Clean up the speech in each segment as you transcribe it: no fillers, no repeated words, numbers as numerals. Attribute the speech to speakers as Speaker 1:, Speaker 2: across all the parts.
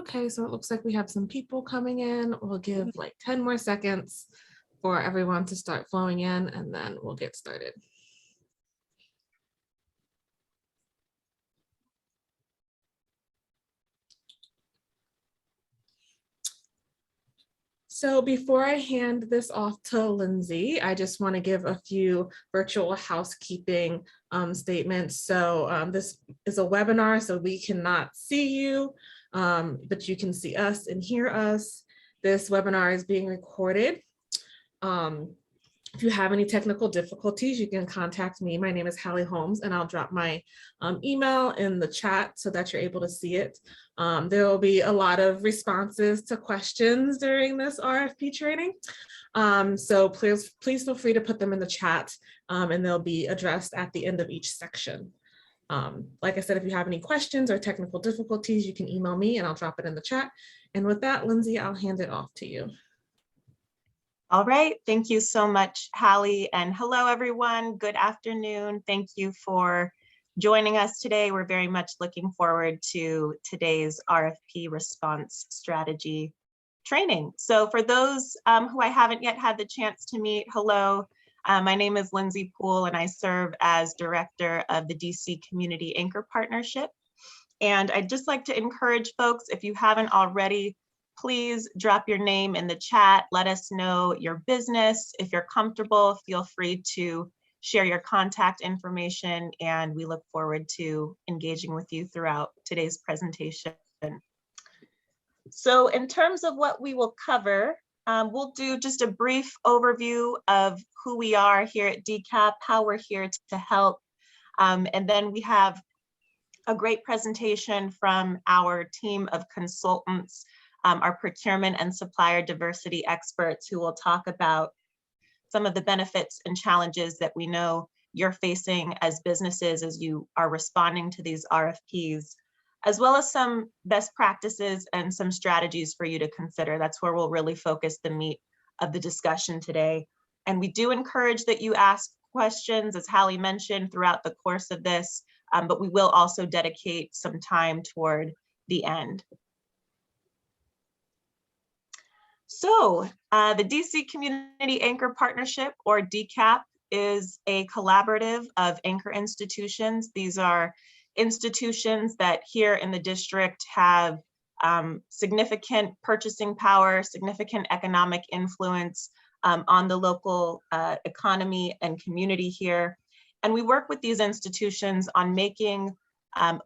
Speaker 1: Okay, so it looks like we have some people coming in. We'll give like 10 more seconds for everyone to start flowing in, and then we'll get started. So before I hand this off to Lindsay, I just want to give a few virtual housekeeping statements. So this is a webinar, so we cannot see you, but you can see us and hear us. This webinar is being recorded. If you have any technical difficulties, you can contact me. My name is Hallie Holmes, and I'll drop my email in the chat so that you're able to see it. There will be a lot of responses to questions during this RFP training. So please feel free to put them in the chat, and they'll be addressed at the end of each section. Like I said, if you have any questions or technical difficulties, you can email me and I'll drop it in the chat. And with that, Lindsay, I'll hand it off to you.
Speaker 2: All right, thank you so much, Hallie, and hello everyone, good afternoon. Thank you for joining us today. We're very much looking forward to today's RFP response strategy training. So for those who I haven't yet had the chance to meet, hello, my name is Lindsay Poole and I serve as Director of the DC Community Anchor Partnership. And I'd just like to encourage folks, if you haven't already, please drop your name in the chat. Let us know your business. If you're comfortable, feel free to share your contact information, and we look forward to engaging with you throughout today's presentation. So in terms of what we will cover, we'll do just a brief overview of who we are here at DCAP, how we're here to help, and then we have a great presentation from our team of consultants, our procurement and supplier diversity experts, who will talk about some of the benefits and challenges that we know you're facing as businesses as you are responding to these RFPs, as well as some best practices and some strategies for you to consider. That's where we'll really focus the meat of the discussion today. And we do encourage that you ask questions, as Hallie mentioned, throughout the course of this, but we will also dedicate some time toward the end. So the DC Community Anchor Partnership, or DCAP, is a collaborative of anchor institutions. These are institutions that here in the district have significant purchasing power, significant economic influence on the local economy and community here. And we work with these institutions on making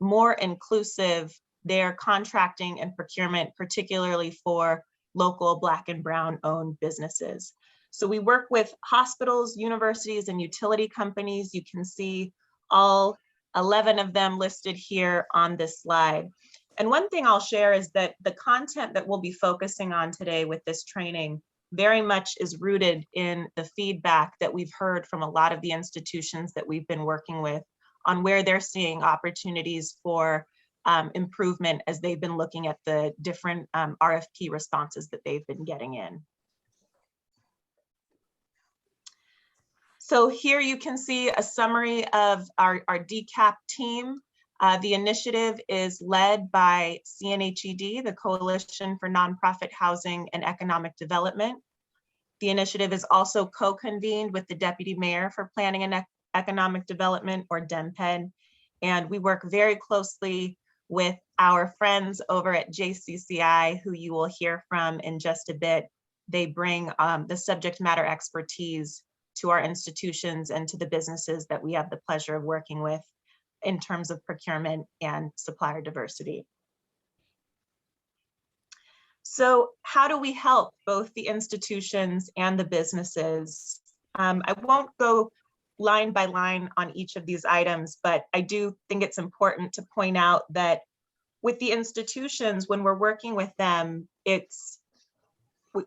Speaker 2: more inclusive their contracting and procurement, particularly for local Black and Brown owned businesses. So we work with hospitals, universities, and utility companies. You can see all 11 of them listed here on this slide. And one thing I'll share is that the content that we'll be focusing on today with this training very much is rooted in the feedback that we've heard from a lot of the institutions that we've been working with on where they're seeing opportunities for improvement as they've been looking at the different RFP responses that they've been getting in. So here you can see a summary of our DCAP team. The initiative is led by CNHED, the Coalition for Nonprofit Housing and Economic Development. The initiative is also co-convened with the Deputy Mayor for Planning and Economic Development, or DEMPED. And we work very closely with our friends over at JCCI, who you will hear from in just a bit. They bring the subject matter expertise to our institutions and to the businesses that we have the pleasure of working with in terms of procurement and supplier diversity. So how do we help both the institutions and the businesses? I won't go line by line on each of these items, but I do think it's important to point out that with the institutions, when we're working with them,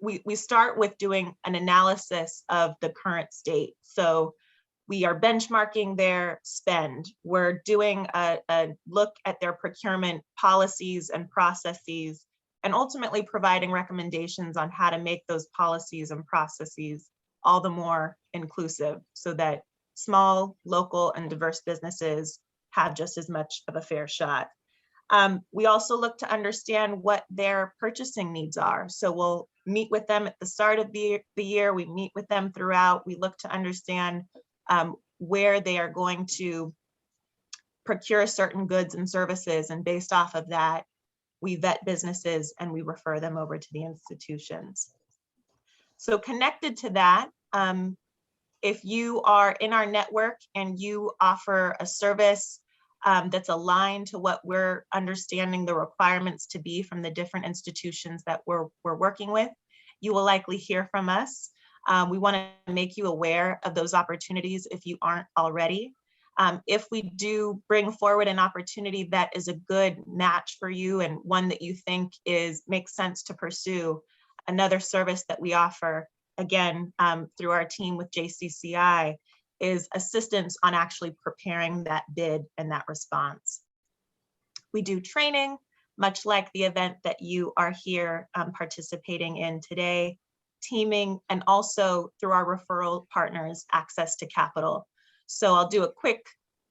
Speaker 2: we start with doing an analysis of the current state. So we are benchmarking their spend. We're doing a look at their procurement policies and processes, and ultimately providing recommendations on how to make those policies and processes all the more inclusive so that small, local, and diverse businesses have just as much of a fair shot. We also look to understand what their purchasing needs are. So we'll meet with them at the start of the year. We meet with them throughout. We look to understand where they are going to procure certain goods and services. And based off of that, we vet businesses and we refer them over to the institutions. So connected to that, if you are in our network and you offer a service that's aligned to what we're understanding the requirements to be from the different institutions that we're working with, you will likely hear from us. We want to make you aware of those opportunities if you aren't already. If we do bring forward an opportunity that is a good match for you and one that you think makes sense to pursue, another service that we offer, again, through our team with JCCI, is assistance on actually preparing that bid and that response. We do training, much like the event that you are here participating in today, teaming, and also through our referral partners, access to capital. So I'll do a quick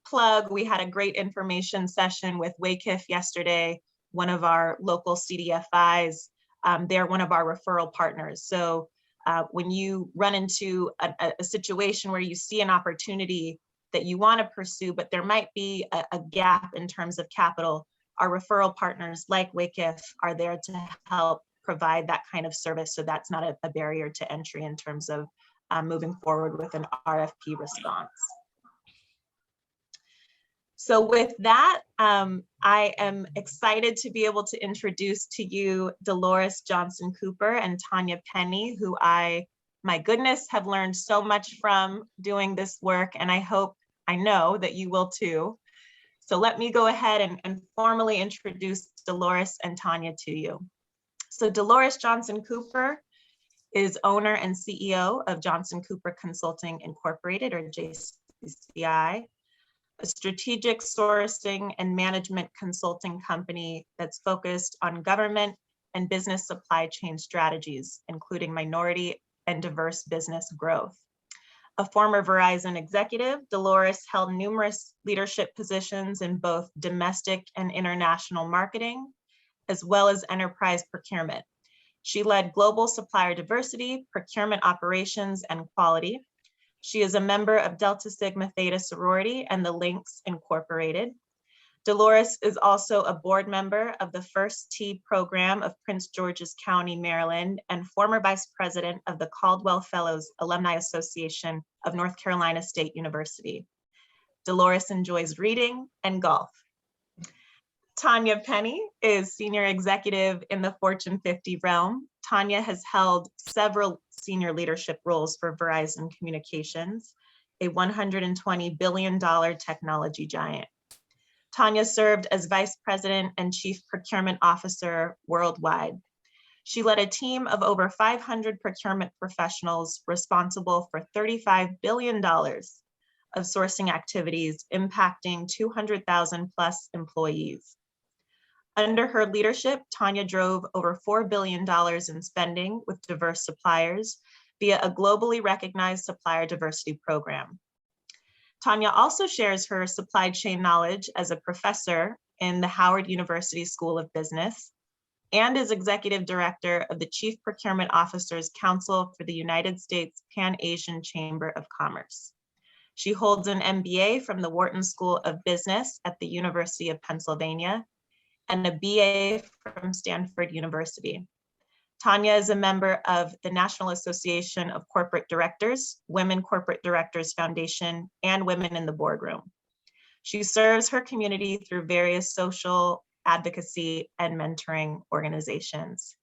Speaker 2: plug. We had a great information session with WACIF yesterday, one of our local CDFIs. They're one of our referral partners. So when you run into a situation where you see an opportunity that you want to pursue, but there might be a gap in terms of capital, our referral partners like WACIF are there to help provide that kind of service. So that's not a barrier to entry in terms of moving forward with an RFP response. So with that, I am excited to be able to introduce to you Dolores Johnson Cooper and Tanya Penny, who my goodness, have learned so much from doing this work, and I know that you will too. So let me go ahead and formally introduce Dolores and Tanya to you. So Dolores Johnson Cooper is owner and CEO of Johnson Cooper Consulting Incorporated, or JCCI, a strategic sourcing and management consulting company that's focused on government and business supply chain strategies, including minority and diverse business growth. A former Verizon executive, Dolores held numerous leadership positions in both domestic and international marketing, as well as enterprise procurement. She led global supplier diversity, procurement operations, and quality. She is a member of Delta Sigma Theta sorority and the Links Incorporated. Dolores is also a board member of the First Tee program of Prince George's County, Maryland, and former vice president of the Caldwell Fellows Alumni Association of North Carolina State University. Dolores enjoys reading and golf. Tanya Penny is senior executive in the Fortune 50 realm. Tanya has held several senior leadership roles for Verizon Communications, a $120 billion technology giant. Tanya served as vice president and chief procurement officer worldwide. She led a team of over 500 procurement professionals responsible for $35 billion of sourcing activities impacting 200,000 plus employees. Under her leadership, Tanya drove over $4 billion in spending with diverse suppliers via a globally recognized supplier diversity program. Tanya also shares her supply chain knowledge as a professor in the Howard University School of Business and is executive director of the Chief Procurement Officers Council for the United States Pan-Asian Chamber of Commerce. She holds an MBA from the Wharton School of Business at the University of Pennsylvania and a BA from Stanford University. Tanya is a member of the National Association of Corporate Directors, Women Corporate Directors Foundation, and Women in the Boardroom. She serves her community through various social advocacy and mentoring organizations.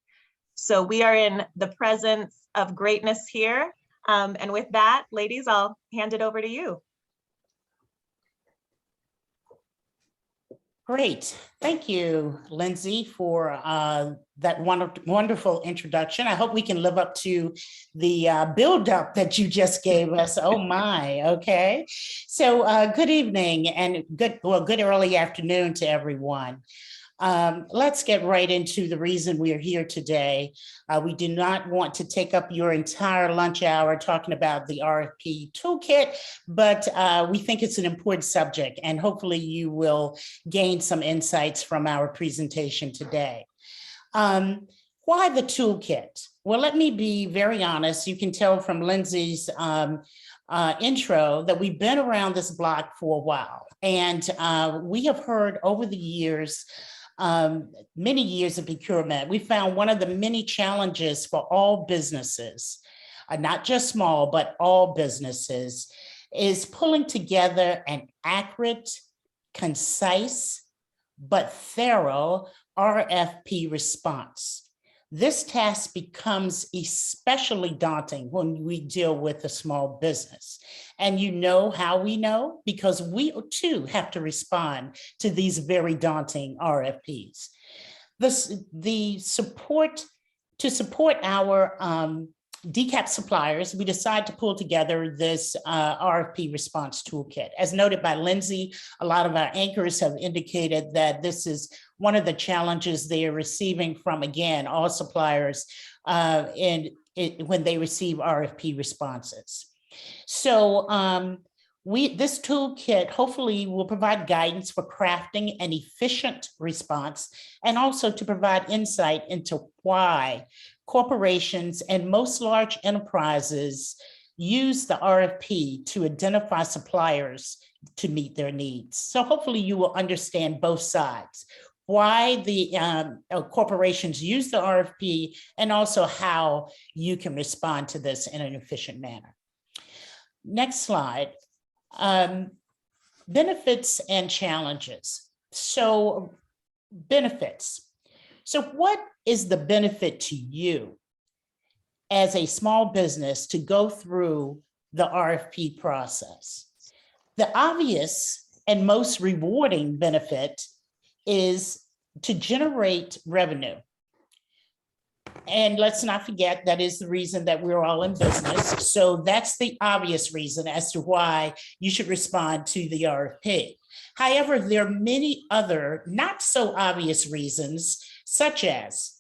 Speaker 2: So we are in the presence of greatness here. And with that, ladies, I'll hand it over to you.
Speaker 3: Great. Thank you, Lindsay, for that wonderful introduction. I hope we can live up to the build-up that you just gave us. Oh my, okay. So good evening and good early afternoon to everyone. Let's get right into the reason we are here today. We do not want to take up your entire lunch hour talking about the RFP toolkit, but we think it's an important subject, and hopefully you will gain some insights from our presentation today. Why the toolkit? Well, let me be very honest. You can tell from Lindsay's intro that we've been around this block for a while, and we have heard over the years, many years of procurement, we found one of the many challenges for all businesses, not just small, but all businesses, is pulling together an accurate, concise, but thorough RFP response. This task becomes especially daunting when we deal with a small business. And you know how we know? Because we too have to respond to these very daunting RFPs. To support our DCAP suppliers, we decided to pull together this RFP response toolkit. As noted by Lindsay, a lot of our anchors have indicated that this is one of the challenges they are receiving from, again, all suppliers when they receive RFP responses. So this toolkit hopefully will provide guidance for crafting an efficient response, and also to provide insight into why corporations and most large enterprises use the RFP to identify suppliers to meet their needs. So hopefully you will understand both sides, why the corporations use the RFP, and also how you can respond to this in an efficient manner. Next slide. Benefits and challenges. So benefits. So what is the benefit to you as a small business to go through the RFP process? The obvious and most rewarding benefit is to generate revenue. And let's not forget, that is the reason that we're all in business. So that's the obvious reason as to why you should respond to the RFP. However, there are many other not so obvious reasons, such as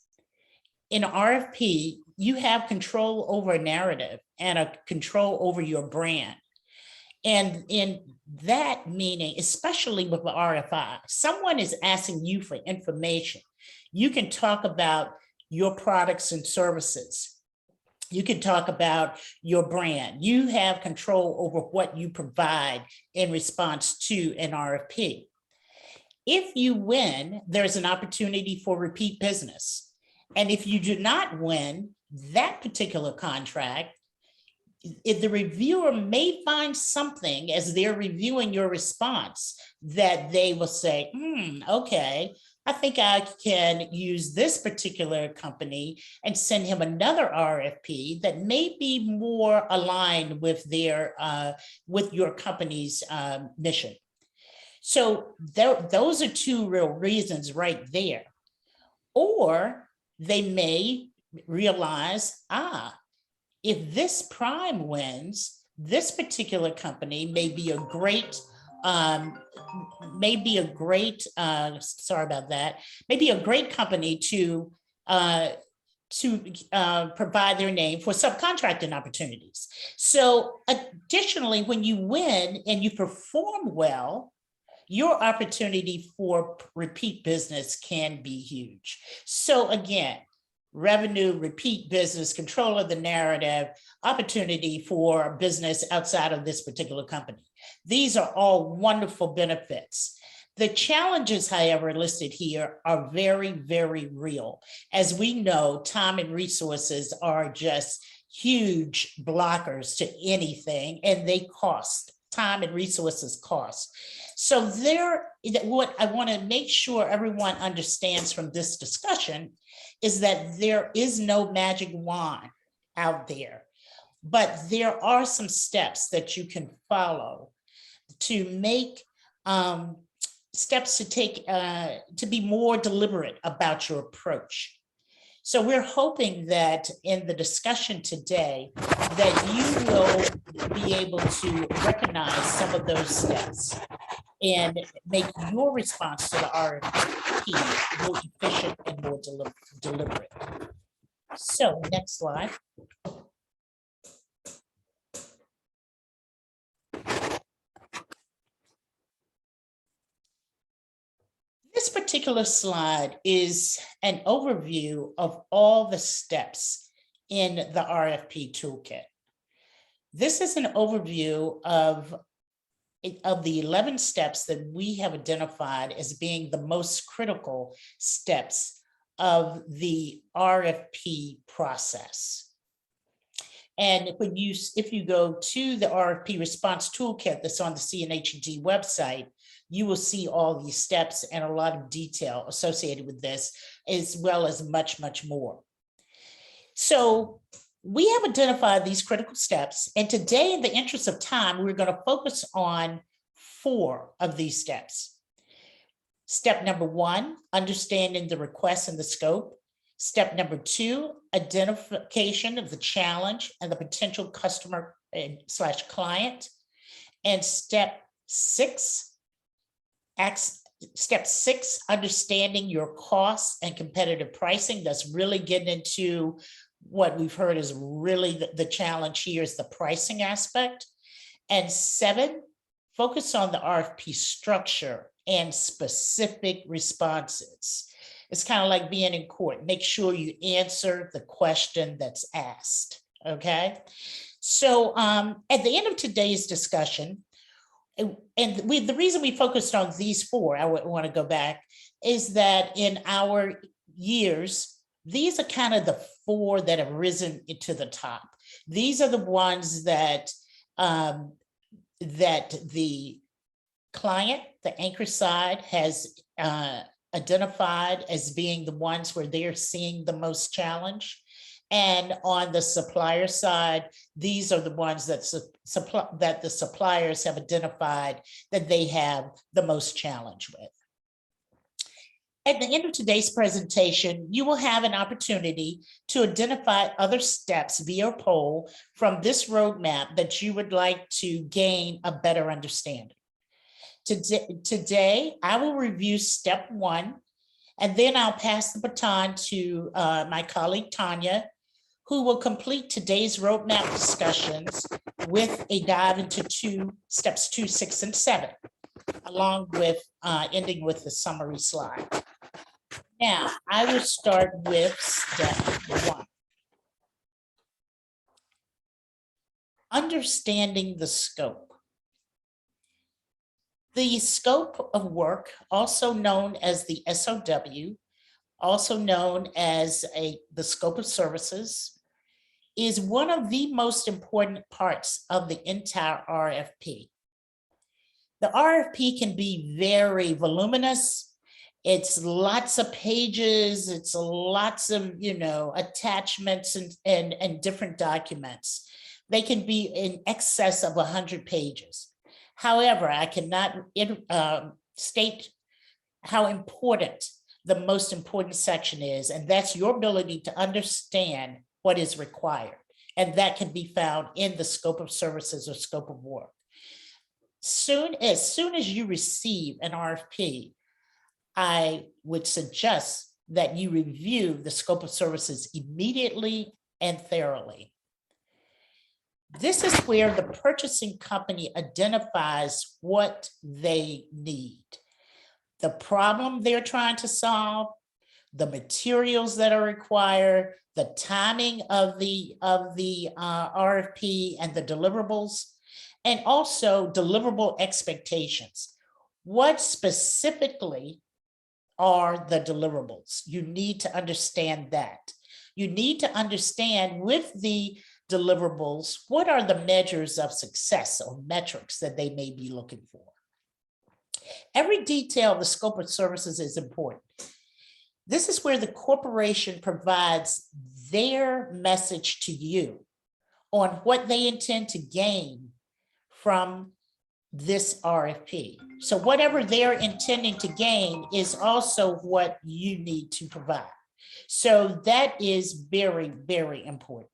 Speaker 3: in RFP, you have control over a narrative and a control over your brand. And in that meaning, especially with the RFI, someone is asking you for information. You can talk about your products and services. You can talk about your brand. You have control over what you provide in response to an RFP. If you win, there's an opportunity for repeat business. And if you do not win that particular contract, if the reviewer may find something as they're reviewing your response that they will say, okay, I think I can use this particular company and send him another RFP that may be more aligned with their with your company's mission. So those are two real reasons right there. Or they may realize, if this prime wins, this particular company may be a great company to provide their name for subcontracting opportunities. So additionally, when you win and you perform well, your opportunity for repeat business can be huge. So again, revenue, repeat business, control of the narrative, opportunity for business outside of this particular company. These are all wonderful benefits. The challenges, however, listed here are very, very real. As we know, time and resources are just huge blockers to anything, and they cost. Time and resources cost. So what I want to make sure everyone understands from this discussion is that there is no magic wand out there, but there are some steps that you can follow to make steps to take to be more deliberate about your approach. So we're hoping that in the discussion today that you will be able to recognize some of those steps and make your response to the RFP more efficient and more deliberate. So next slide. This particular slide is an overview of all the steps in the RFP toolkit. This is an overview of the 11 steps that we have identified as being the most critical steps of the RFP process. And if you go to the RFP response toolkit that's on the CNHED website, you will see all these steps and a lot of detail associated with this, as well as much, much more. So we have identified these critical steps, and today, in the interest of time, we're going to focus on 4 of these steps. Step number 1, understanding the request and the scope. Step number 2, identification of the challenge and the potential customer / client. And step 6, understanding your costs and competitive pricing. That's really getting into what we've heard is really the challenge here is the pricing aspect. And 7, focus on the RFP structure and specific responses. It's kind of like being in court. Make sure you answer the question that's asked, okay? So at the end of today's discussion, the reason we focused on these 4, I want to go back, is that in our years, these are kind of the 4 that have risen to the top. These are the ones that the client, the anchor side, has identified as being the ones where they're seeing the most challenge. And on the supplier side, these are the ones that the suppliers have identified that they have the most challenge with. At the end of today's presentation, you will have an opportunity to identify other steps via poll from this roadmap that you would like to gain a better understanding. Today, I will review step 1, and then I'll pass the baton to my colleague, Tanya, who will complete today's roadmap discussions with a dive into steps 2, 6, and 7, along with ending with the summary slide. Now, I will start with step 1. Understanding the scope. The scope of work, also known as the SOW, also known as the scope of services, is one of the most important parts of the entire RFP. The RFP can be very voluminous. It's lots of pages, it's lots of, attachments and different documents. They can be in excess of 100 pages. However, I cannot state how important the most important section is, and that's your ability to understand what is required. And that can be found in the scope of services or scope of work. As soon as you receive an RFP, I would suggest that you review the scope of services immediately and thoroughly. This is where the purchasing company identifies what they need, the problem they're trying to solve, the materials that are required, the timing of the RFP and the deliverables, and also deliverable expectations. What specifically are the deliverables? You need to understand that. You need to understand with the deliverables, what are the measures of success or metrics that they may be looking for? Every detail of the scope of services is important. This is where the corporation provides their message to you on what they intend to gain from this RFP. So whatever they're intending to gain is also what you need to provide. So that is very, very important.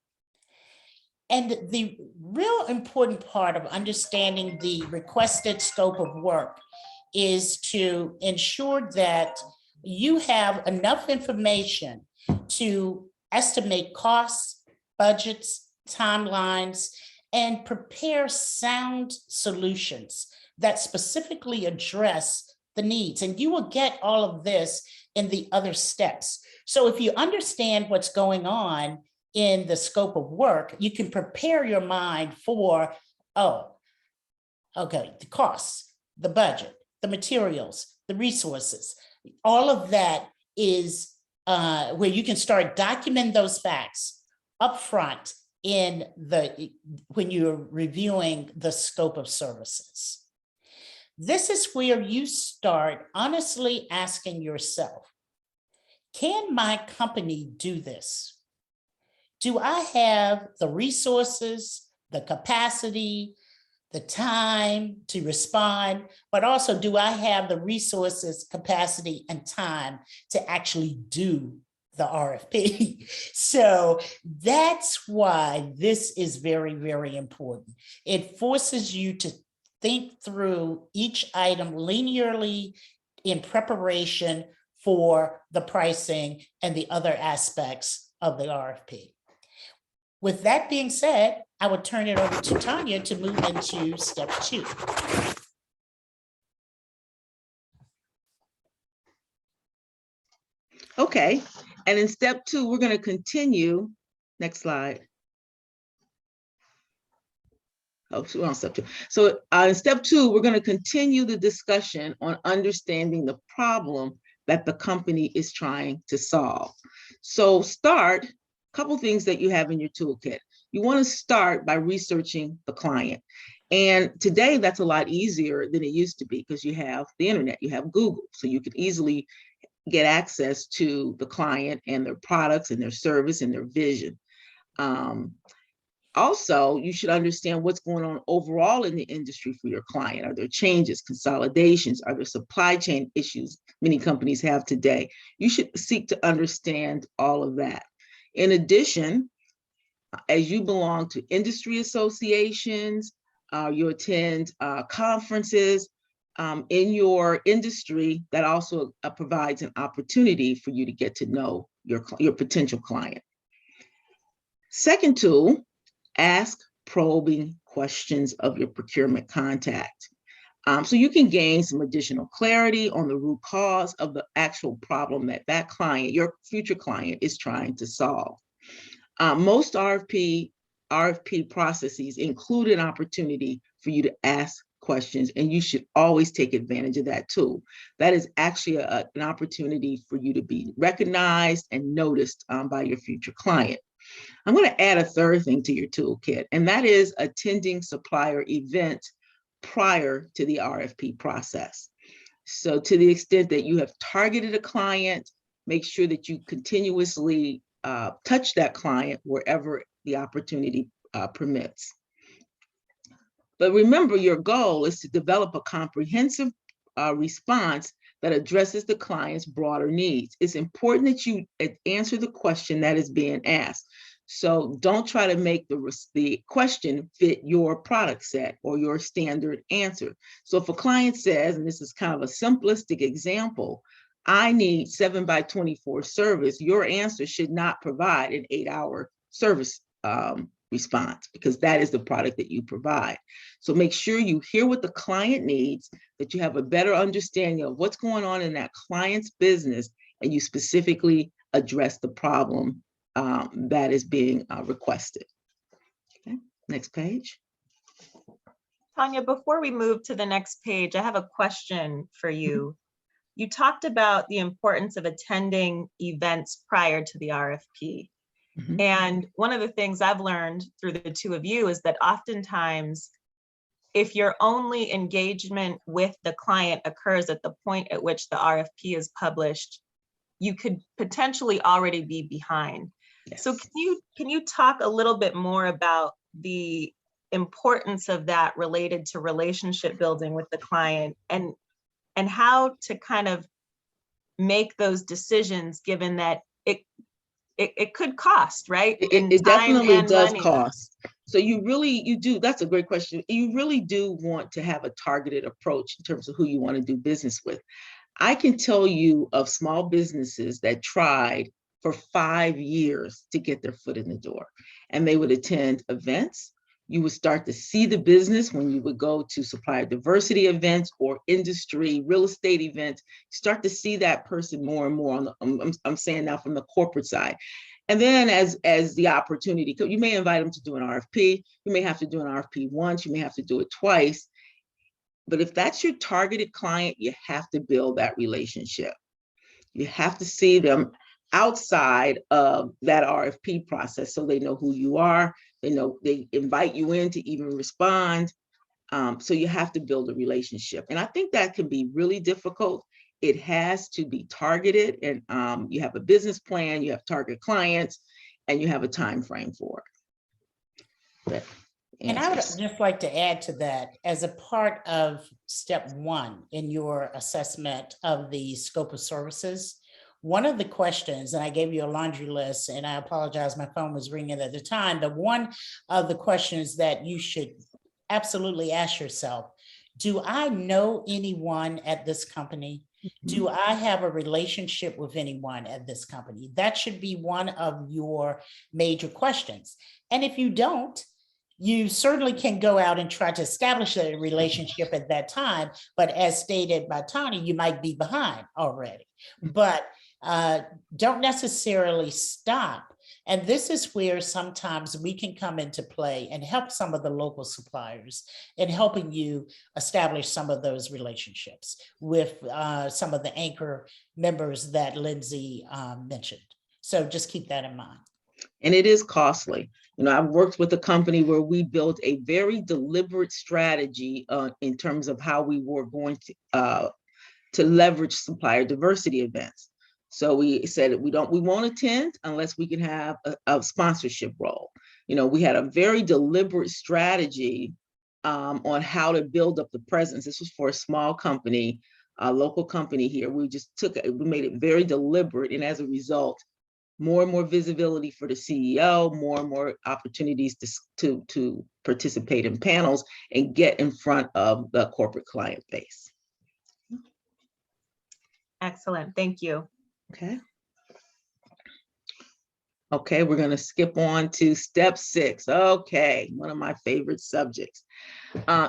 Speaker 3: And the real important part of understanding the requested scope of work is to ensure that you have enough information to estimate costs, budgets, timelines, and prepare sound solutions that specifically address the needs. And you will get all of this in the other steps. So if you understand what's going on in the scope of work, you can prepare your mind for, oh, okay, the costs, the budget, the materials, the resources, all of that is where you can start documenting those facts upfront when you're reviewing the scope of services. This is where you start honestly asking yourself, can my company do this? Do I have the resources, the capacity, the time to respond, but also do I have the resources, capacity, and time to actually do the RFP? So that's why this is very, very important. It forces you to think through each item linearly in preparation for the pricing and the other aspects of the RFP. With that being said, I would turn it over to Tanya to move into step 2.
Speaker 4: Okay, and in step 2, we're going to continue. Next slide. Oh, so we're on step 2. So in step 2, we're going to continue the discussion on understanding the problem that the company is trying to solve. So start, a couple things that you have in your toolkit. You want to start by researching the client. And today that's a lot easier than it used to be because you have the internet, you have Google, so you can easily get access to the client and their products and their service and their vision. Also, you should understand what's going on overall in the industry for your client. Are there changes, consolidations? Are there supply chain issues many companies have today? You should seek to understand all of that. In addition, as you belong to industry associations, you attend conferences in your industry, that also provides an opportunity for you to get to know your potential client. Second tool, ask probing questions of your procurement contact. So you can gain some additional clarity on the root cause of the actual problem that client, your future client, is trying to solve. Most RFP processes include an opportunity for you to ask questions, and you should always take advantage of that tool. That is actually an opportunity for you to be recognized and noticed by your future client. I'm going to add a third thing to your toolkit, and that is attending supplier events prior to the RFP process. So to the extent that you have targeted a client, make sure that you continuously touch that client wherever the opportunity permits. But remember, your goal is to develop a comprehensive response that addresses the client's broader needs. It's important that you answer the question that is being asked. So don't try to make the question fit your product set or your standard answer. So if a client says, and this is kind of a simplistic example, I need 7x24 service, your answer should not provide an 8-hour service response, because that is the product that you provide. So make sure you hear what the client needs, that you have a better understanding of what's going on in that client's business, and you specifically address the problem that is being requested. Okay, next page.
Speaker 2: Tanya, before we move to the next page, I have a question for you. You talked about the importance of attending events prior to the RFP. And one of the things I've learned through the two of you is that oftentimes, if your only engagement with the client occurs at the point at which the RFP is published, you could potentially already be behind. Yes. So can you talk a little bit more about the importance of that related to relationship building with the client, and how to kind of make those decisions, given that it could cost, right? In
Speaker 4: It
Speaker 2: time
Speaker 4: definitely
Speaker 2: and
Speaker 4: does
Speaker 2: money.
Speaker 4: cost. So you do, that's a great question. You really do want to have a targeted approach in terms of who you want to do business with. I can tell you of small businesses that tried for 5 years to get their foot in the door, and they would attend events. You would start to see the business when you would go to supplier diversity events or industry real estate events. Start to see that person more and more on the, I'm saying now from the corporate side. And then as the opportunity, you may invite them to do an RFP. You may have to do an RFP once, you may have to do it twice. But if that's your targeted client, you have to build that relationship. You have to see them outside of that RFP process so they know who you are. They know they invite you in to even respond. So you have to build a relationship. And I think that can be really difficult. It has to be targeted, and you have a business plan, you have target clients, and you have a time frame for it.
Speaker 3: And I would just like to add to that, as a part of step 1 in your assessment of the scope of services, one of the questions, and I gave you a laundry list, and I apologize, my phone was ringing at the time, but one of the questions that you should absolutely ask yourself, do I know anyone at this company? Do I have a relationship with anyone at this company? That should be one of your major questions. And if you don't, you certainly can go out and try to establish a relationship at that time. But as stated by Tony, you might be behind already. But don't necessarily stop. And this is where sometimes we can come into play and help some of the local suppliers in helping you establish some of those relationships with some of the anchor members that Lindsay mentioned. So just keep that in mind.
Speaker 4: And it is costly. You know, I've worked with a company where we built a very deliberate strategy in terms of how we were going to leverage supplier diversity events. So we said we won't attend unless we can have a sponsorship role. You know, we had a very deliberate strategy on how to build up the presence. This was for a small company, a local company here. We made it very deliberate, and as a result, more and more visibility for the CEO, more and more opportunities to participate in panels and get in front of the corporate client base.
Speaker 2: Excellent, thank you.
Speaker 4: Okay, we're gonna skip on to step 6. Okay, one of my favorite subjects.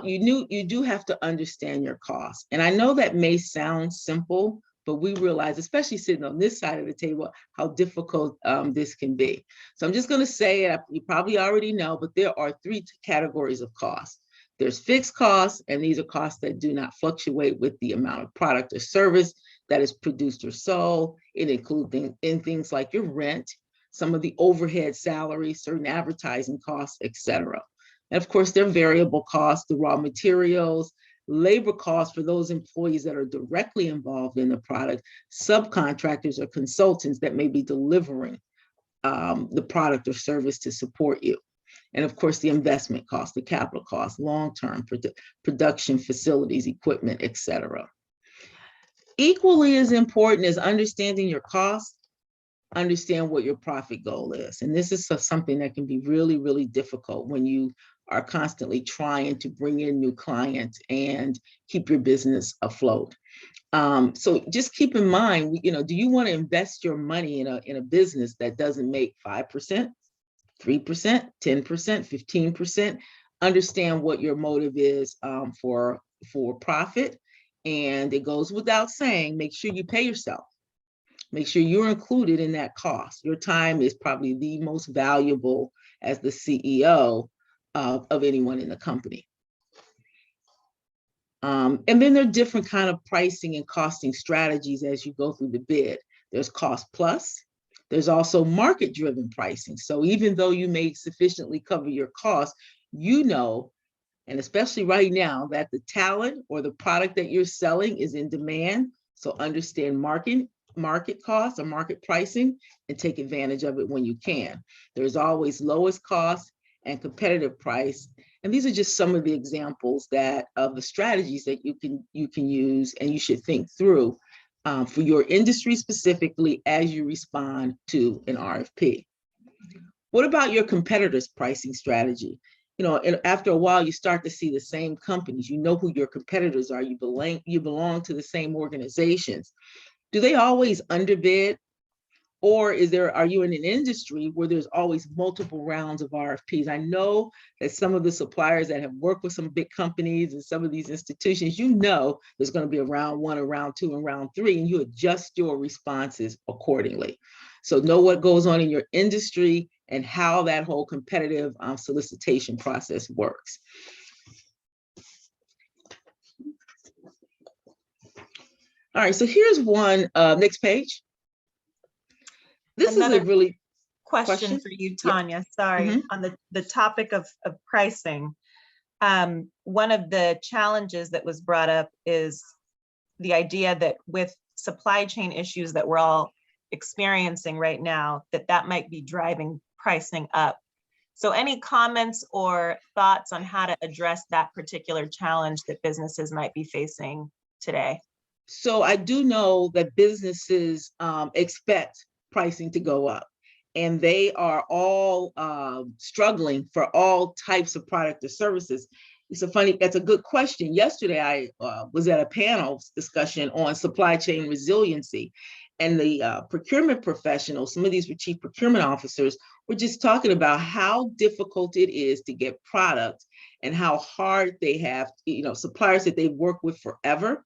Speaker 4: You do have to understand your costs. And I know that may sound simple, but we realize, especially sitting on this side of the table, how difficult this can be. So I'm just gonna say it, you probably already know, but there are 3 categories of costs. There's fixed costs, and these are costs that do not fluctuate with the amount of product or service that is produced or sold. It includes things like your rent, some of the overhead salaries, certain advertising costs, etc. And of course, there are variable costs, the raw materials, labor costs for those employees that are directly involved in the product, subcontractors or consultants that may be delivering the product or service to support you. And of course, the investment costs, the capital costs, long-term production facilities, equipment, etc. Equally as important as understanding your costs, understand what your profit goal is. And this is something that can be really, really difficult when you are constantly trying to bring in new clients and keep your business afloat. So just keep in mind, you know, do you want to invest your money in a business that doesn't make 5%, 3%, 10%, 15%? Understand what your motive is for profit. And it goes without saying, make sure you pay yourself. Make sure you're included in that cost. Your time is probably the most valuable as the CEO of anyone in the company. And then there are different kind of pricing and costing strategies as you go through the bid. There's cost plus. There's also market-driven pricing. So even though you may sufficiently cover your costs, you know, and especially right now, that the talent or the product that you're selling is in demand. So understand market costs or market pricing and take advantage of it when you can. There's always lowest cost and competitive price. And these are just some of the examples of the strategies that you can use and you should think through for your industry specifically as you respond to an RFP. What about your competitors' pricing strategy? You know, and after a while, you start to see the same companies. You know who your competitors are. You belong to the same organizations. Do they always underbid? Or are you in an industry where there's always multiple rounds of RFPs? I know that some of the suppliers that have worked with some big companies and some of these institutions, you know there's going to be a round 1, a round 2, and round 3, and you adjust your responses accordingly. So know what goes on in your industry and how that whole competitive solicitation process works. All right, so here's one, next page. This is a really
Speaker 2: question for you, Tanya. Sorry, on the topic of pricing. One of the challenges that was brought up is the idea that with supply chain issues that we're all experiencing right now, that might be driving pricing up. So any comments or thoughts on how to address that particular challenge that businesses might be facing today?
Speaker 4: So I do know that businesses expect pricing to go up, and they are all struggling for all types of product or services. That's a good question. Yesterday, I was at a panel discussion on supply chain resiliency, and the procurement professionals, some of these were chief procurement officers, were just talking about how difficult it is to get product and how hard they have, suppliers that they've worked with forever.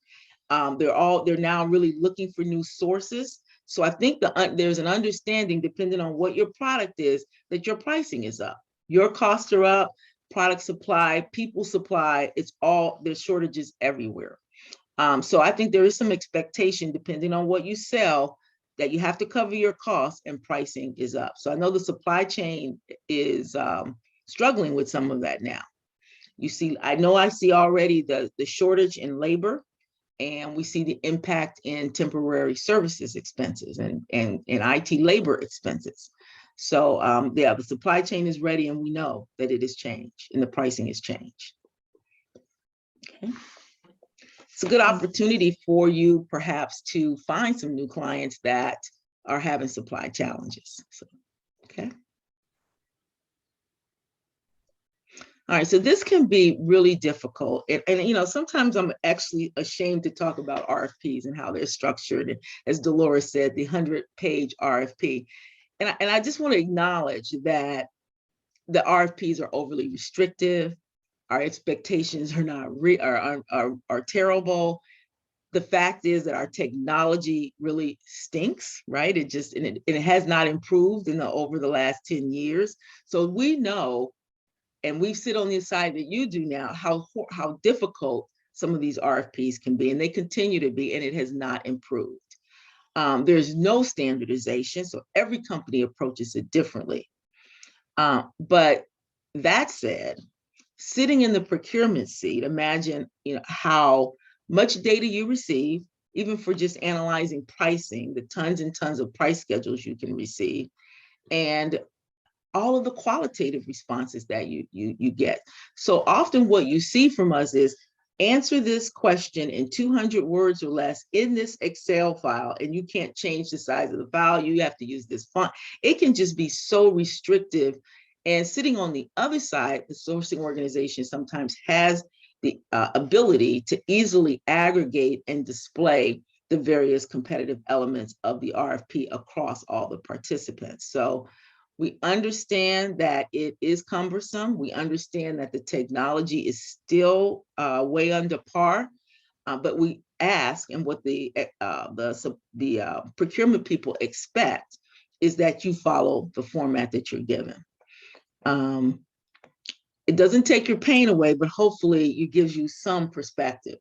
Speaker 4: They're now really looking for new sources. So I think there's an understanding, depending on what your product is, that your pricing is up. Your costs are up, product supply, people supply, there's shortages everywhere. So I think there is some expectation, depending on what you sell, that you have to cover your costs and pricing is up. So I know the supply chain is struggling with some of that now. I see already the shortage in labor, and we see the impact in temporary services expenses and IT labor expenses. So the supply chain is ready, and we know that it has changed and the pricing has changed. Okay. It's a good opportunity for you perhaps to find some new clients that are having supply challenges. So, okay. All right, so this can be really difficult. And sometimes I'm actually ashamed to talk about RFPs and how they're structured. And as Dolores said, the 100-page RFP. And I just want to acknowledge that the RFPs are overly restrictive. Our expectations are not are terrible. The fact is that our technology really stinks, right? It has not improved over the last 10 years. So we know, and we sit on the side that you do now, how difficult some of these RFPs can be, and they continue to be, and it has not improved. There's no standardization, so every company approaches it differently. But that said, sitting in the procurement seat, imagine how much data you receive, even for just analyzing pricing, the tons and tons of price schedules you can receive, and all of the qualitative responses that you get. So often what you see from us is answer this question in 200 words or less in this Excel file, and you can't change the size of the file. You have to use this font. It can just be so restrictive. And sitting on the other side, the sourcing organization sometimes has the ability to easily aggregate and display the various competitive elements of the RFP across all the participants. So we understand that it is cumbersome. We understand that the technology is still way under par, but we ask, and what the procurement people expect is that you follow the format that you're given. It doesn't take your pain away, but hopefully it gives you some perspective.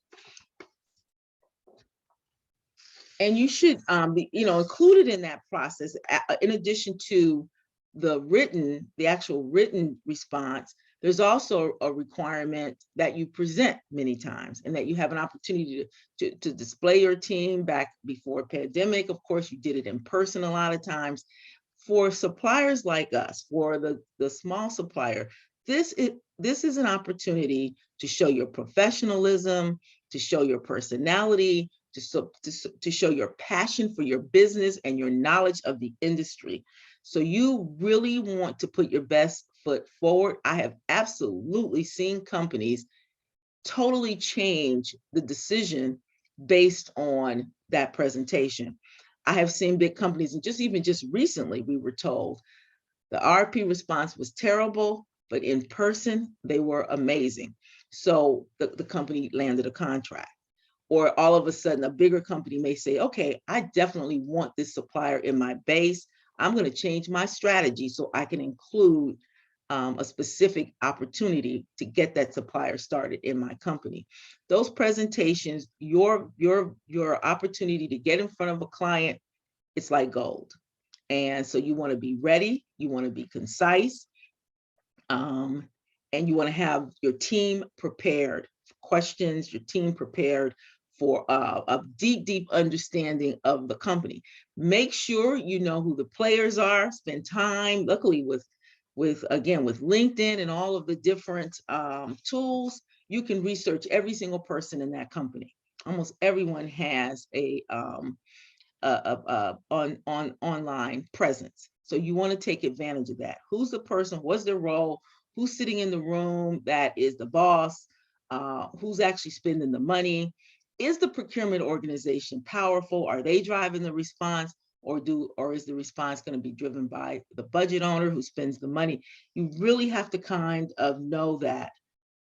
Speaker 4: And you should be, included in that process, in addition to the actual written response, there's also a requirement that you present many times and that you have an opportunity to display your team. Back before pandemic, of course, you did it in person a lot of times. For suppliers like us, for the small supplier, this is an opportunity to show your professionalism, to show your personality, to show your passion for your business and your knowledge of the industry. So you really want to put your best foot forward. I have absolutely seen companies totally change the decision based on that presentation. I have seen big companies, and just recently, we were told the RFP response was terrible, but in person, they were amazing. So the company landed a contract. Or all of a sudden, a bigger company may say, okay, I definitely want this supplier in my base. I'm going to change my strategy so I can include a specific opportunity to get that supplier started in my company. Those presentations, your opportunity to get in front of a client, it's like gold. And so you want to be ready, you want to be concise, and you want to have your team prepared for questions, your team prepared for a deep understanding of the company. Make sure you know who the players are, spend time, luckily with LinkedIn and all of the different tools, you can research every single person in that company. Almost everyone has a online presence. So you want to take advantage of that. Who's the person? What's their role? Who's sitting in the room that is the boss? Who's actually spending the money? Is the procurement organization powerful? Are they driving the response? Or is the response going to be driven by the budget owner who spends the money? You really have to kind of know that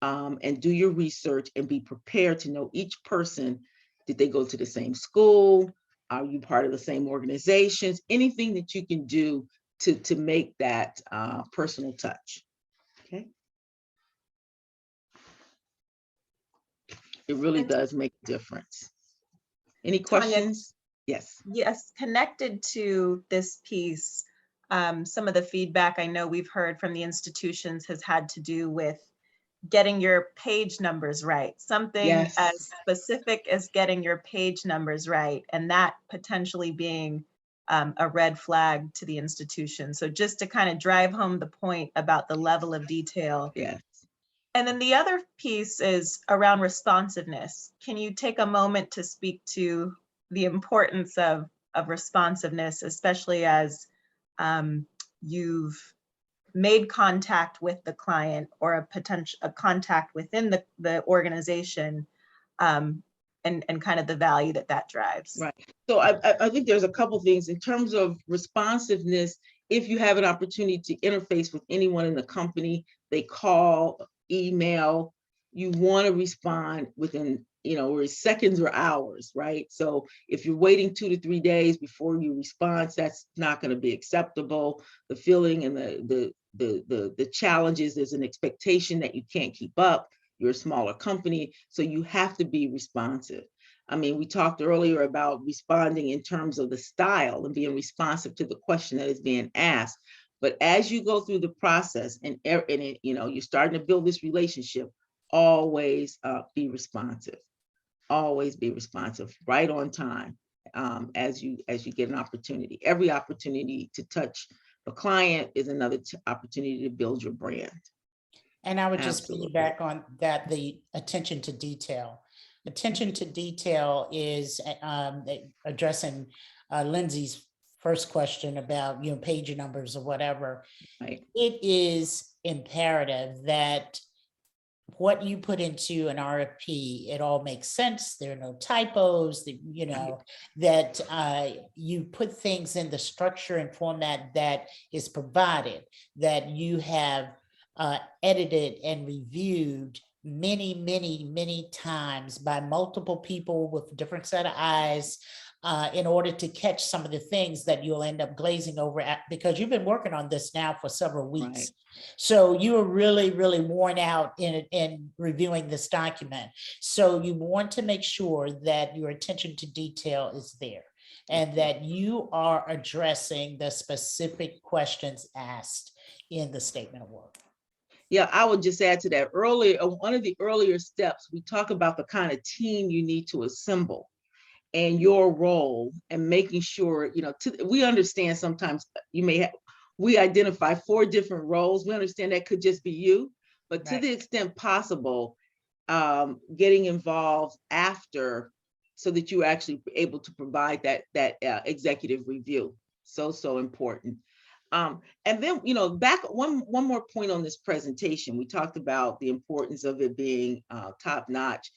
Speaker 4: and do your research and be prepared to know each person. Did they go to the same school? Are you part of the same organizations? Anything that you can do to make that personal touch. Okay. It really does make a difference. Any questions? Yes.
Speaker 2: Yes, connected to this piece, some of the feedback I know we've heard from the institutions has had to do with getting your page numbers right. Something as specific as getting your page numbers right, and that potentially being a red flag to the institution. So just to kind of drive home the point about the level of detail.
Speaker 4: Yes.
Speaker 2: And then the other piece is around responsiveness. Can you take a moment to speak to the importance of responsiveness, especially as you've made contact with the client or a contact within the organization, and kind of the value that drives?
Speaker 4: Right. So I think there's a couple things in terms of responsiveness. If you have an opportunity to interface with anyone in the company, they call, email, you want to respond within, seconds or hours, right? So if you're waiting 2 to 3 days before you respond, that's not going to be acceptable. The feeling and the challenges, there's an expectation that you can't keep up. You're a smaller company, so you have to be responsive. I mean, we talked earlier about responding in terms of the style and being responsive to the question that is being asked. But as you go through the process and you're starting to build this relationship, always be responsive. Always be responsive, right on time, as you get an opportunity. Every opportunity to touch the client is another opportunity to build your brand.
Speaker 3: And I would just piggyback on that, the attention to detail. Attention to detail is addressing Lindsay's first question about page numbers or whatever.
Speaker 4: Right.
Speaker 3: It is imperative that what you put into an RFP, it all makes sense. There are no typos, that you put things in the structure and format that is provided, that you have edited and reviewed many times by multiple people with a different set of eyes, in order to catch some of the things that you'll end up glazing over at, because you've been working on this now for several weeks.
Speaker 4: Right.
Speaker 3: So you are really worn out in reviewing this document. So you want to make sure that your attention to detail is there and that you are addressing the specific questions asked in the statement of work.
Speaker 4: Yeah, I would just add to that earlier, one of the earlier steps, we talk about the kind of team you need to assemble and your role, and making sure, we understand sometimes we identify 4 different roles. We understand that could just be you, but right. To the extent possible, getting involved after so that you're actually able to provide that executive review. So important. And then, back one more point on this presentation. We talked about the importance of it being top notch.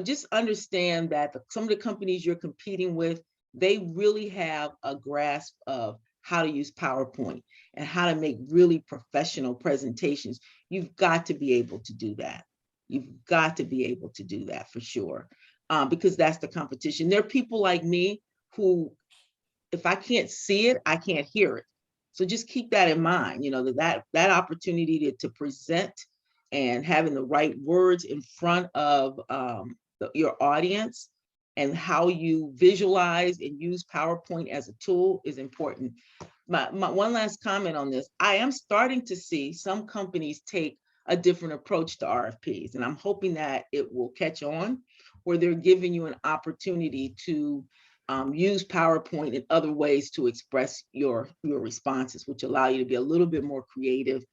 Speaker 4: Just understand that some of the companies you're competing with, they really have a grasp of how to use PowerPoint and how to make really professional presentations. You've got to be able to do that. You've got to be able to do that for sure, because that's the competition. There are people like me who, if I can't see it, I can't hear it. So just keep that in mind, that opportunity to present and having the right words in front of your audience and how you visualize and use PowerPoint as a tool is important. My one last comment on this, I am starting to see some companies take a different approach to RFPs, and I'm hoping that it will catch on, where they're giving you an opportunity to use PowerPoint in other ways to express your responses, which allow you to be a little bit more creative,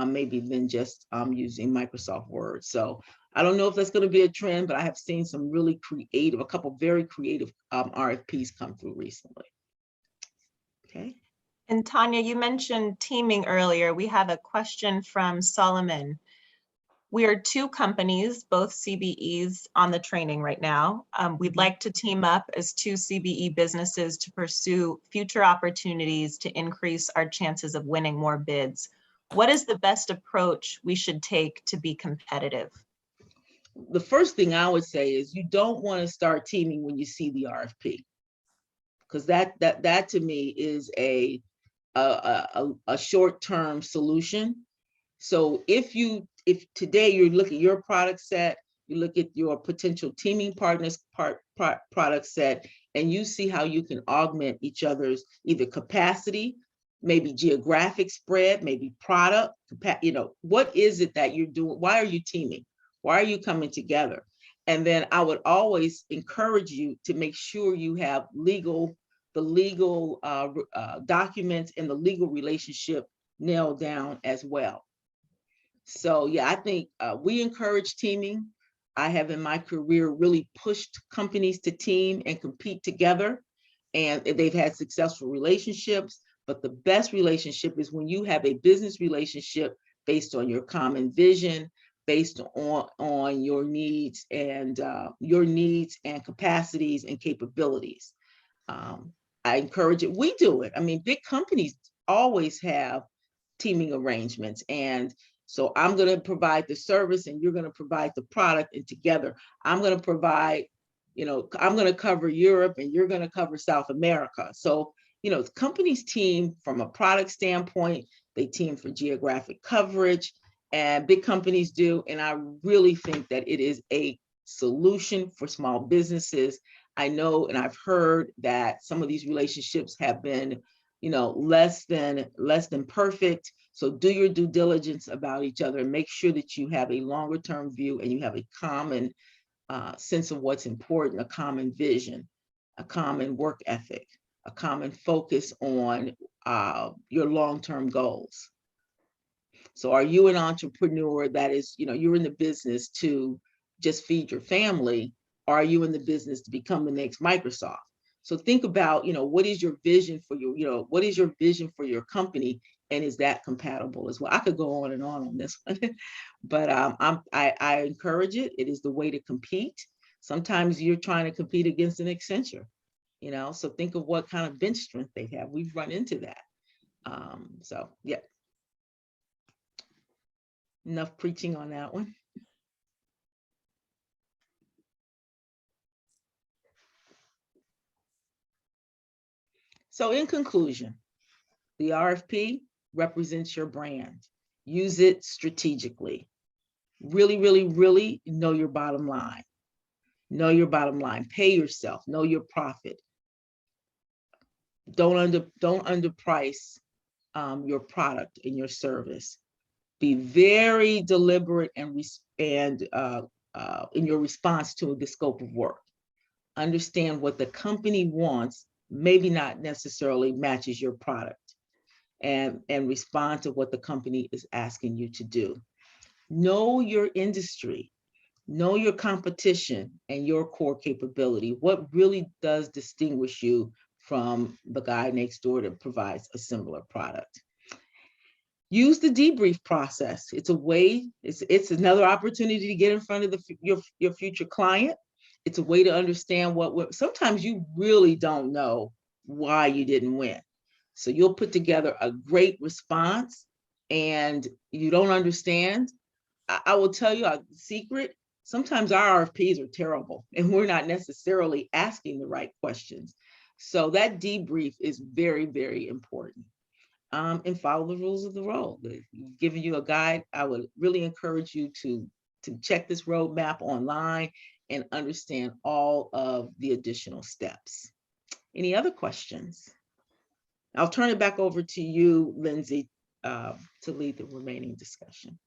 Speaker 4: maybe than just using Microsoft Word. So I don't know if that's going to be a trend, but I have seen some really creative, a couple very creative RFPs come through recently. Okay.
Speaker 2: And Tanya, you mentioned teaming earlier. We have a question from Solomon. We are 2 companies, both CBEs, on the training right now. We'd like to team up as 2 CBE businesses to pursue future opportunities to increase our chances of winning more bids. What is the best approach we should take to be competitive?
Speaker 4: The first thing I would say is you don't want to start teaming when you see the RFP, because that to me is a short-term solution. So if today you look at your product set, you look at your potential teaming partners product set, and you see how you can augment each other's either capacity, maybe geographic spread, maybe product, what is it that you're doing? Why are you teaming? Why are you coming together? And then I would always encourage you to make sure you have the legal documents and the legal relationship nailed down as well. So yeah, I think we encourage teaming. I have in my career really pushed companies to team and compete together, and they've had successful relationships. But the best relationship is when you have a business relationship based on your common vision, based on your needs and capacities and capabilities. I encourage it. We do it. I mean, big companies always have teaming arrangements, and so I'm going to provide the service and you're going to provide the product, and together I'm going to provide, I'm going to cover Europe and you're going to cover South America. So, companies team from a product standpoint, they team for geographic coverage, and big companies do. And I really think that it is a solution for small businesses. I know, and I've heard that some of these relationships have been, less than perfect. So do your due diligence about each other and make sure that you have a longer term view and you have a common sense of what's important, a common vision, a common work ethic, a common focus on your long-term goals. So are you an entrepreneur that is, you're in the business to just feed your family? Or are you in the business to become the next Microsoft? So think about, what is your vision for what is your vision for your company? And is that compatible as well? I could go on and on this one, but I encourage it. It is the way to compete. Sometimes you're trying to compete against an Accenture, so think of what kind of bench strength they have. We've run into that. So yeah. Enough preaching on that one. So in conclusion, the RFP represents your brand. Use it strategically. Really, really, really know your bottom line. Know your bottom line. Pay yourself. Know your profit. Don't underprice your product and your service. Be very deliberate and in your response to the scope of work. Understand what the company wants, maybe not necessarily matches your product, and respond to what the company is asking you to do. Know your industry. Know your competition and your core capability. What really does distinguish you from the guy next door that provides a similar product? Use the debrief process. It's a way, it's another opportunity to get in front of your future client. It's a way to understand sometimes you really don't know why you didn't win. So you'll put together a great response and you don't understand. I will tell you a secret. Sometimes our RFPs are terrible and we're not necessarily asking the right questions. So that debrief is very, very important. And follow the rules of the road. Giving you a guide, I would really encourage you to check this roadmap online and understand all of the additional steps. Any other questions? I'll turn it back over to you, Lindsay, to lead the remaining discussion.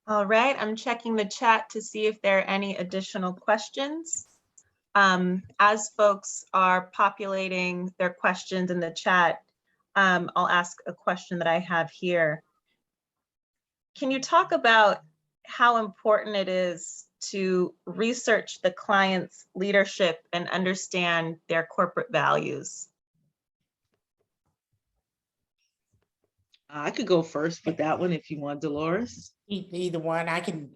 Speaker 2: All right, I'm checking the chat to see if there are any additional questions. As folks are populating their questions in the chat, I'll ask a question that I have here. Can you talk about how important it is to research the client's leadership and understand their corporate values?
Speaker 4: I could go first with that one if you want, Dolores.
Speaker 3: Either one, I can,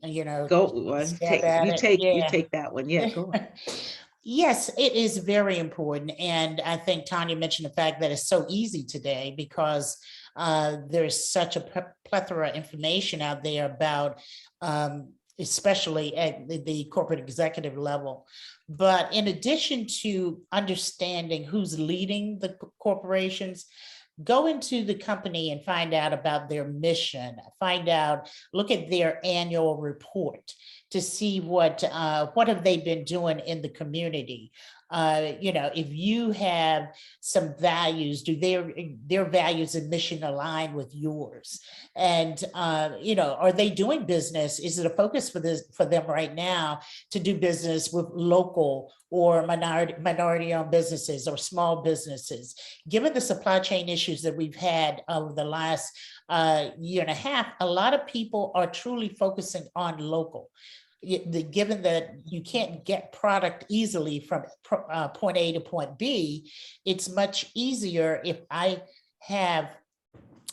Speaker 4: Go.
Speaker 3: stab at it.
Speaker 4: You take that one. Yeah, go on.
Speaker 3: Yes, it is very important. And I think Tanya mentioned the fact that it's so easy today because there's such a plethora of information out there about, especially at the corporate executive level. But in addition to understanding who's leading the corporations, go into the company and find out about their mission, look at their annual report to see what have they been doing in the community. If you have some values, do their values and mission align with yours? And are they doing business? Is it a focus for them right now to do business with local or minority-owned businesses or small businesses? Given the supply chain issues that we've had over the last year and a half, a lot of people are truly focusing on local. Given that you can't get product easily from point A to point B, it's much easier if I have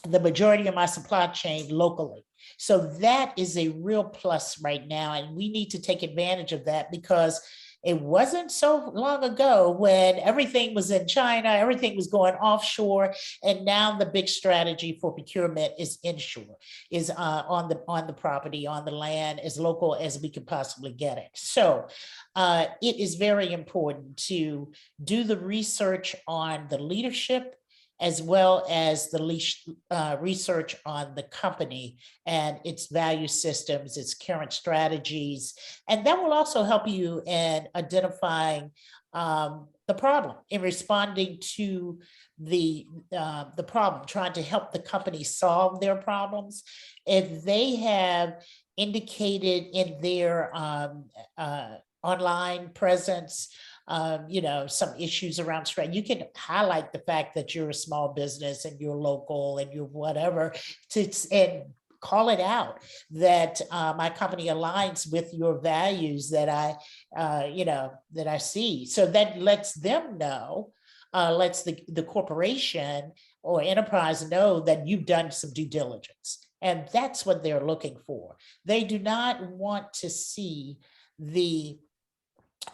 Speaker 3: the majority of my supply chain locally. So that is a real plus right now, and we need to take advantage of that because it wasn't so long ago when everything was in China, everything was going offshore, and now the big strategy for procurement is inshore, is on the property, on the land, as local as we could possibly get it. So it is very important to do the research on the leadership as well as the research on the company and its value systems, its current strategies. And that will also help you in identifying the problem, in responding to the problem, trying to help the company solve their problems. If they have indicated in their online presence some issues around strategy, you can highlight the fact that you're a small business and you're local and you're whatever, and call it out that my company aligns with your values that I see. So that lets them know, lets the corporation or enterprise know that you've done some due diligence. And that's what they're looking for. They do not want to see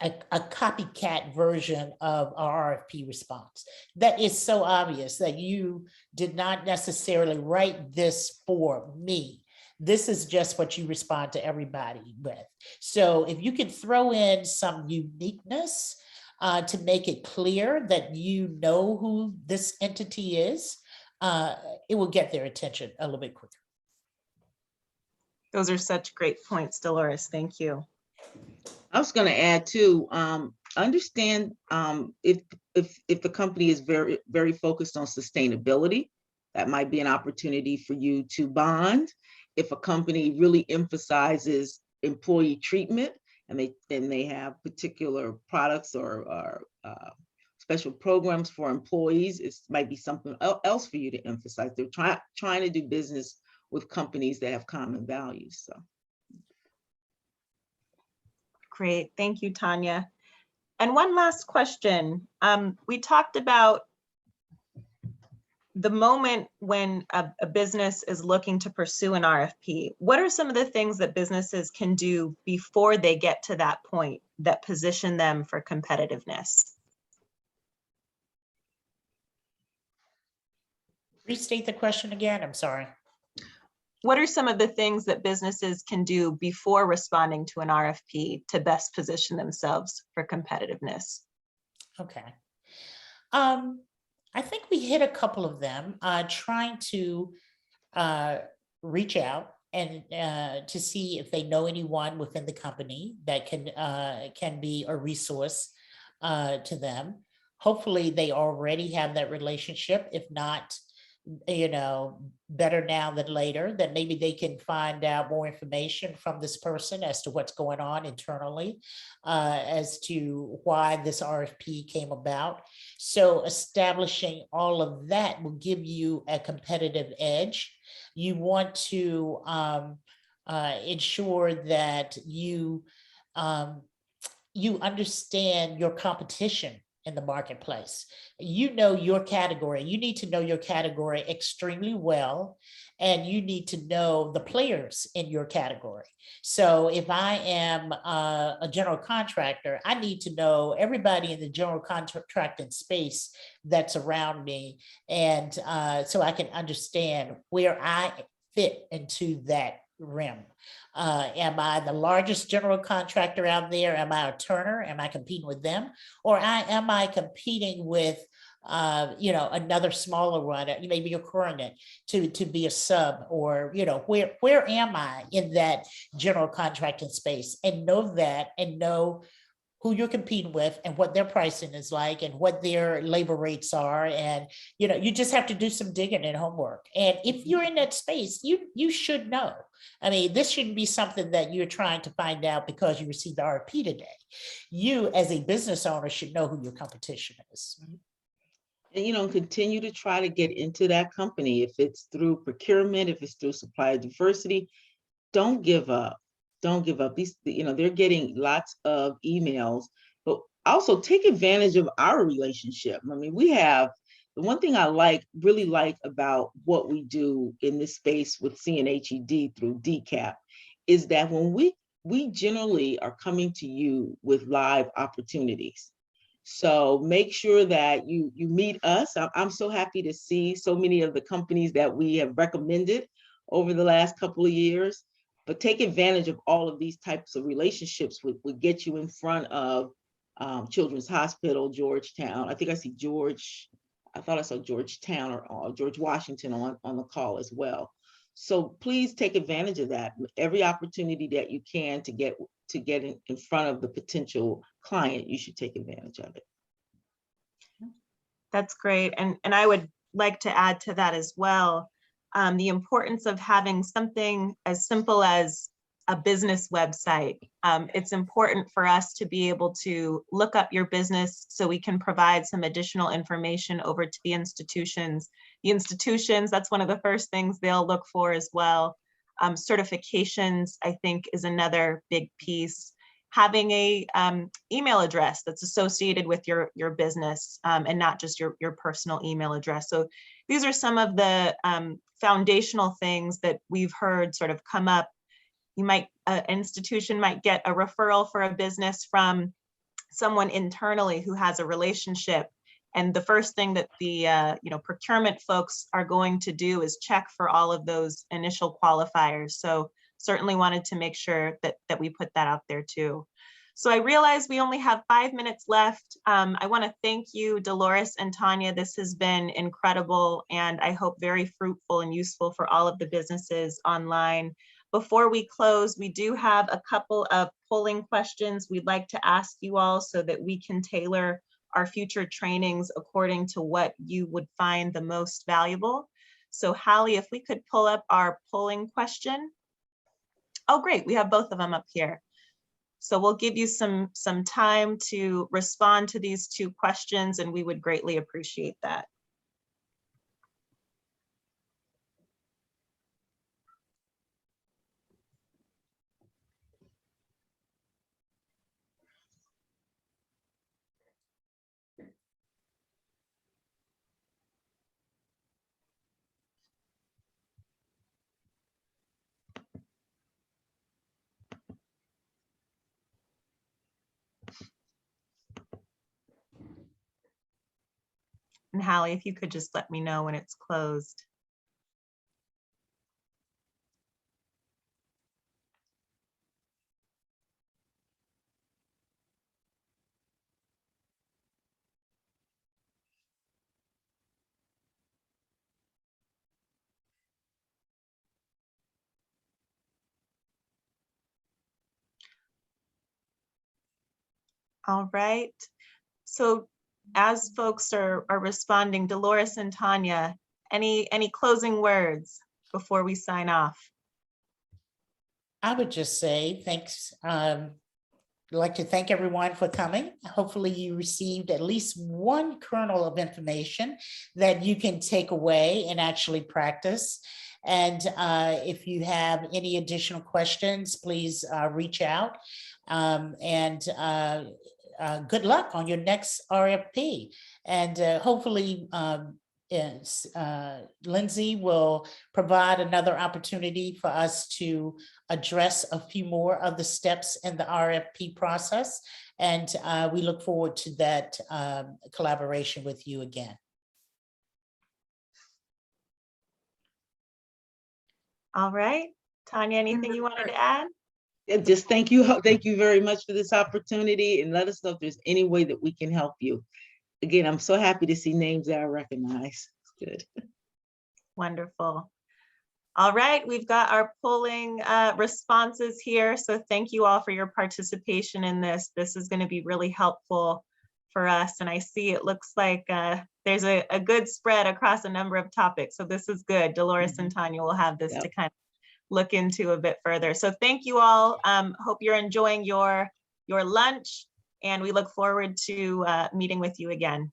Speaker 3: a copycat version of our RFP response. That is so obvious that you did not necessarily write this for me. This is just what you respond to everybody with. So if you can throw in some uniqueness to make it clear that you know who this entity is, it will get their attention a little bit quicker.
Speaker 2: Those are such great points, Dolores. Thank you.
Speaker 4: I was going to add too, understand if the company is very, very focused on sustainability, that might be an opportunity for you to bond. If a company really emphasizes employee treatment and they have particular products or special programs for employees, it might be something else for you to emphasize. They're trying to do business with companies that have common values. So.
Speaker 2: Great, thank you, Tanya. And one last question. We talked about the moment when a business is looking to pursue an RFP. What are some of the things that businesses can do before they get to that point that position them for competitiveness?
Speaker 3: Restate the question again, I'm sorry.
Speaker 2: What are some of the things that businesses can do before responding to an RFP to best position themselves for competitiveness?
Speaker 3: Okay. I think we hit a couple of them, trying to reach out and to see if they know anyone within the company that can be a resource to them. Hopefully they already have that relationship. If not, you know, better now than later, that maybe they can find out more information from this person as to what's going on internally, as to why this RFP came about. So establishing all of that will give you a competitive edge. You want to ensure that you understand your competition in the marketplace. You know your category. You need to know your category extremely well, and you need to know the players in your category. So if I am a general contractor, I need to know everybody in the general contracting space that's around me, and so I can understand where I fit into that rim. Am I the largest general contractor out there? Am I a Turner? Am I competing with them? Or am I competing with you know, another smaller one, maybe a Coronet to be a sub? Or, you know, where am I in that general contracting space? And know that, and know who you're competing with and what their pricing is like and what their labor rates are. And, you know, you just have to do some digging and homework. And if you're in that space, you should know. I mean, this shouldn't be something that you're trying to find out because you received the RFP today. You as a business owner should know who your competition is.
Speaker 4: And, you know, continue to try to get into that company. If it's through procurement, if it's through supplier diversity, don't give up. Don't give up. These, you know, they're getting lots of emails, but also take advantage of our relationship. I mean, we have, the one thing I really like about what we do in this space with CNHED through DCAP is that when we generally are coming to you with live opportunities. So make sure that you meet us. I'm so happy to see so many of the companies that we have recommended over the last couple of years. But take advantage of all of these types of relationships would get you in front of Children's Hospital, Georgetown. I think I see I thought I saw Georgetown or George Washington on the call as well. So please take advantage of that. Every opportunity that you can to get in front of the potential client, you should take advantage of it.
Speaker 2: That's great. And I would like to add to that as well, the importance of having something as simple as a business website. It's important for us to be able to look up your business so we can provide some additional information over to the institutions. The institutions, that's one of the first things they'll look for as well. Certifications, I think, is another big piece. Having a email address that's associated with your business and not just your personal email address. So these are some of the foundational things that we've heard sort of come up. You might, an institution might get a referral for a business from someone internally who has a relationship. And the first thing that the procurement folks are going to do is check for all of those initial qualifiers. So certainly wanted to make sure that we put that out there too. So I realize we only have 5 minutes left. I want to thank you, Dolores and Tanya. This has been incredible and I hope very fruitful and useful for all of the businesses online. Before we close, we do have a couple of polling questions we'd like to ask you all so that we can tailor our future trainings according to what you would find the most valuable. So Hallie, if we could pull up our polling question. Oh, great, we have both of them up here. So we'll give you some time to respond to these 2 questions and we would greatly appreciate that. And Hallie, if you could just let me know when it's closed. All right. So as folks are responding, Dolores and Tanya, any closing words before we sign off?
Speaker 3: I would just say thanks. I'd like to thank everyone for coming. Hopefully you received at least one kernel of information that you can take away and actually practice. And if you have any additional questions, please reach out. Good luck on your next RFP. And hopefully Lindsay will provide another opportunity for us to address a few more of the steps in the RFP process. And we look forward to that collaboration with you again.
Speaker 2: All right. Tanya, anything you wanted to add?
Speaker 4: And just thank you very much for this opportunity, and let us know if there's any way that we can help you. Again, I'm so happy to see names that I recognize. It's good.
Speaker 2: Wonderful. All right, we've got our polling responses here. So thank you all for your participation in this. This is going to be really helpful for us. And I see it looks like there's a good spread across a number of topics. So this is good. Dolores and Tanya will have this to kind of look into a bit further. So thank you all. Hope you're enjoying your lunch, and we look forward to meeting with you again.